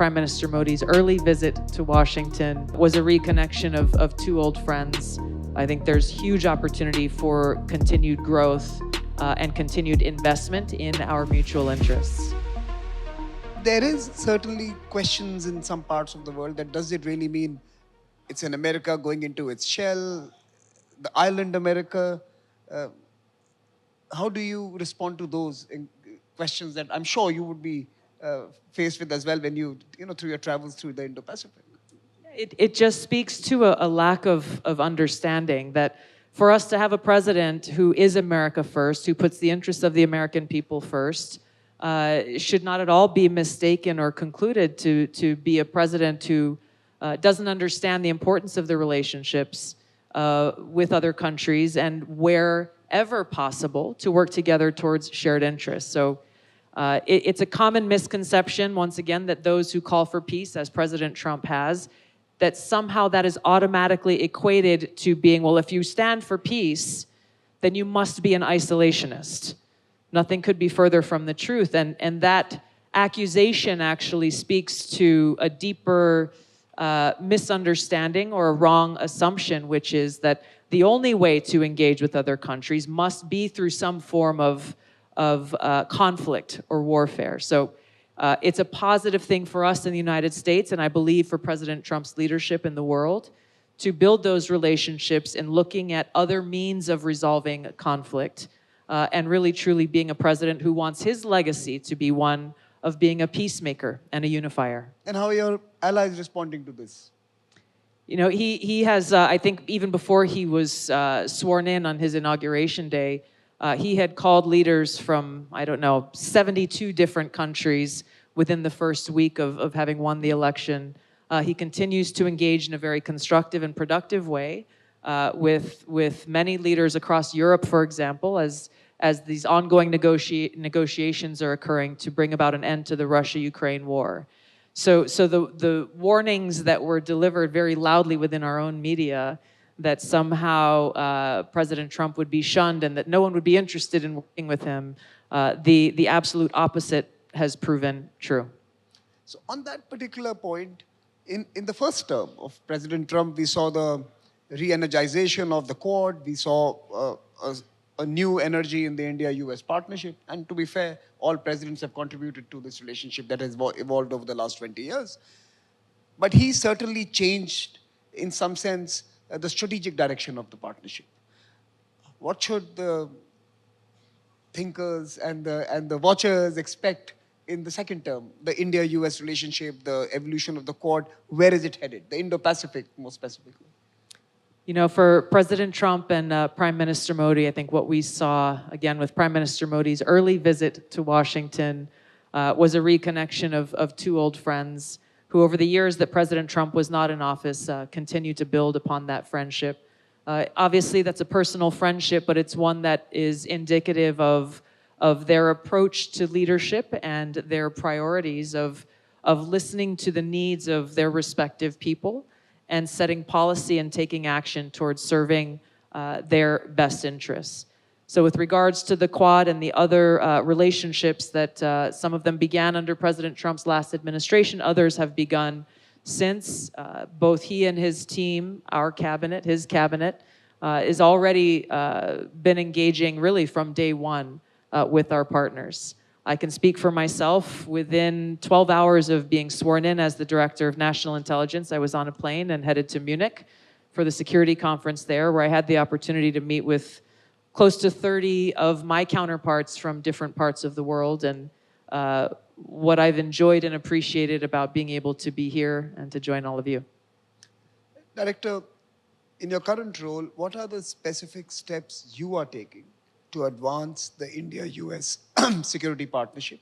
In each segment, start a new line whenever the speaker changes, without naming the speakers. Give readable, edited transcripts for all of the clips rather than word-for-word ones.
Prime Minister Modi's early visit to Washington was a reconnection of two old friends. I think there's huge opportunity for continued growth and continued investment in our mutual interests.
There is certainly questions in some parts of the world that does it really mean it's an America going into its shell, the island America? How do you respond to those questions that I'm sure you would be faced with as well when through your travels through the Indo-Pacific?
It just speaks to a lack of understanding that for us to have a president who is America first, who puts the interests of the American people first, should not at all be mistaken or concluded to be a president who doesn't understand the importance of the relationships with other countries and wherever possible to work together towards shared interests. So it's a common misconception, once again, that those who call for peace, as President Trump has, that somehow that is automatically equated to being, well, if you stand for peace, then you must be an isolationist. Nothing could be further from the truth. And that accusation actually speaks to a deeper misunderstanding or a wrong assumption, which is that the only way to engage with other countries must be through some form of conflict or warfare. So it's a positive thing for us in the United States, and I believe for President Trump's leadership in the world, to build those relationships and looking at other means of resolving conflict, and really truly being a president who wants his legacy to be one of being a peacemaker and a unifier.
And how are your allies responding to this?
You know, he has, I think even before he was sworn in on his inauguration day, he had called leaders from, 72 different countries within the first week of having won the election. He continues to engage in a very constructive and productive way with many leaders across Europe, for example, as these ongoing negotiations are occurring to bring about an end to the Russia-Ukraine war. So the warnings that were delivered very loudly within our own media that somehow President Trump would be shunned and that no one would be interested in working with him, the absolute opposite has proven true.
So on that particular point, in the first term of President Trump, we saw the re-energization of the Quad. We saw a new energy in the India-US partnership. And to be fair, all presidents have contributed to this relationship that has evolved over the last 20 years. But he certainly changed, in some sense, the strategic direction of the partnership. What should the thinkers and the watchers expect in the second term? The India-US relationship, the evolution of the Quad, where is it headed? The Indo-Pacific, more specifically.
You know, for President Trump and Prime Minister Modi, I think what we saw, again, with Prime Minister Modi's early visit to Washington was a reconnection of two old friends who, over the years that President Trump was not in office, continued to build upon that friendship. Obviously, that's a personal friendship, but it's one that is indicative of their approach to leadership and their priorities of listening to the needs of their respective people and setting policy and taking action towards serving their best interests. So with regards to the Quad and the other relationships that some of them began under President Trump's last administration, others have begun since. Both he and his team, our cabinet, his cabinet, is already been engaging really from day one with our partners. I can speak for myself. Within 12 hours of being sworn in as the Director of National Intelligence, I was on a plane and headed to Munich for the security conference there, where I had the opportunity to meet with close to 30 of my counterparts from different parts of the world. And what I've enjoyed and appreciated about being able to be here and to join all of you.
Director, in your current role, what are the specific steps you are taking to advance the India-US security partnership?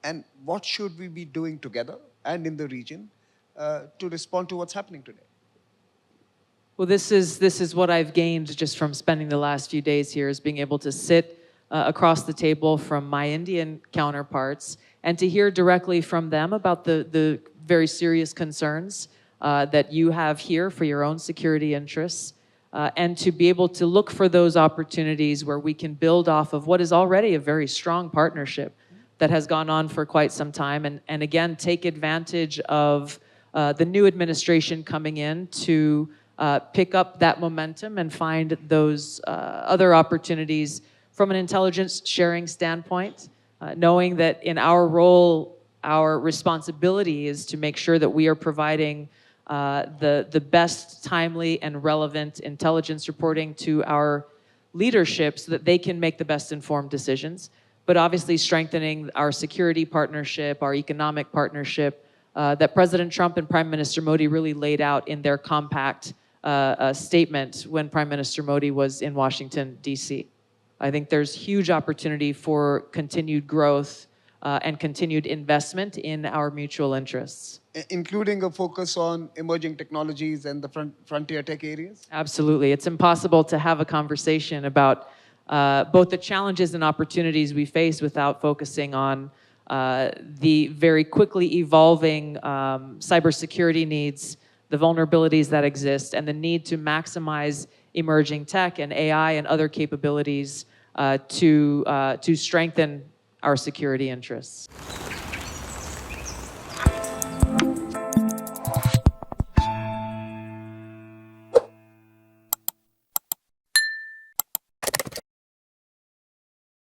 And what should we be doing together and in the region to respond to what's happening today?
Well, this is what I've gained just from spending the last few days here, is being able to sit across the table from my Indian counterparts and to hear directly from them about the very serious concerns that you have here for your own security interests, and to be able to look for those opportunities where we can build off of what is already a very strong partnership that has gone on for quite some time, and again, take advantage of the new administration coming in to pick up that momentum and find those other opportunities from an intelligence sharing standpoint, knowing that in our role, our responsibility is to make sure that we are providing the best timely and relevant intelligence reporting to our leadership so that they can make the best informed decisions, but obviously strengthening our security partnership, our economic partnership that President Trump and Prime Minister Modi really laid out in their compact statement when Prime Minister Modi was in Washington, D.C. I think there's huge opportunity for continued growth and continued investment in our mutual interests.
Including a focus on emerging technologies and the frontier tech areas?
Absolutely. It's impossible to have a conversation about both the challenges and opportunities we face without focusing on the very quickly evolving cybersecurity needs, the vulnerabilities that exist, and the need to maximize emerging tech and AI and other capabilities to strengthen our security interests.